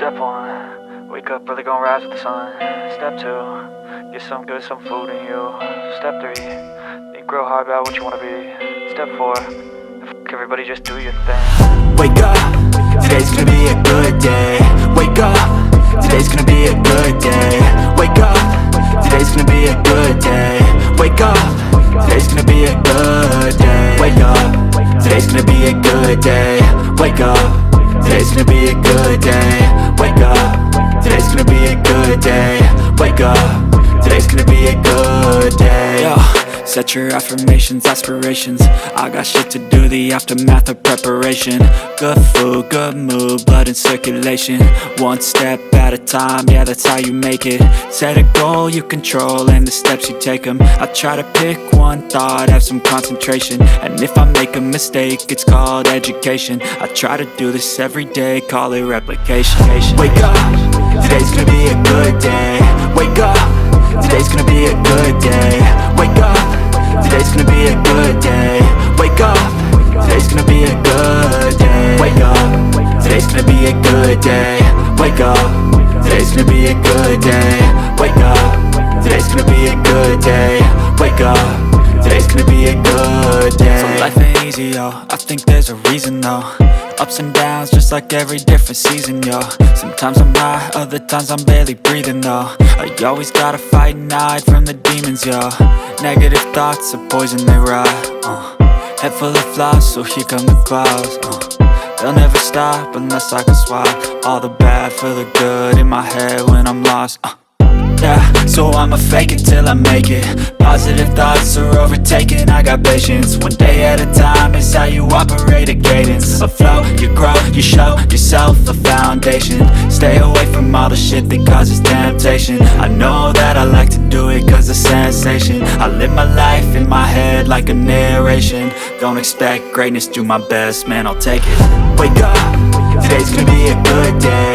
Step 1, wake up early, gonna rise with the sun. Step 2, get some good, some food in you. Step 3, think real hard about what you wanna be. Step 4, fuck everybody, just do your thing. Wake up, today's gonna be a good day. Wake up, today's gonna be a good day. Wake up, today's gonna be a good day. Wake up, today's gonna be a good day. Wake up, today's gonna be a good day. Wake up, today's gonna be a good day. Wake up, today's gonna be a good day. Wake up, today's gonna be a good day. Yo, set your affirmations, aspirations. I got shit to do, the aftermath of preparation. Good food, good mood, blood in circulation. One step at a time, yeah, that's how you make it. Set a goal you control and the steps you take them. I try to pick one thought, have some concentration. And if I make a mistake, it's called education. I try to do this every day, call it replication. Wake up, today's gonna be a good day. Wake up, today's gonna be a good day. Wake up, today's gonna be a good day. Wake up, today's gonna be a good day. Wake up, today's gonna be a good day. Wake up, today's gonna be a good day. Wake up, today's gonna be a good day. Wake up, today's gonna be a good day. So life ain't easy, yo, I think there's a reason though. Ups and downs, just like every different season, yo. Sometimes I'm high, other times I'm barely breathing, though. I always gotta fight and hide from the demons, yo. Negative thoughts are poison, they rot. Head full of flaws, so here come the clouds. They'll never stop unless I can swap all the bad for the good in my head when I'm lost. Yeah, so I'ma fake it till I make it. Positive thoughts are overtaken, I got patience. One day at a time is how you operate a cadence. A flow, you grow, you show yourself a foundation. Stay away from all the shit that causes temptation. I know that I like to do it cause of sensation. I live my life in my head like a narration. Don't expect greatness, do my best, man, I'll take it. Wake up, today's gonna be a good day.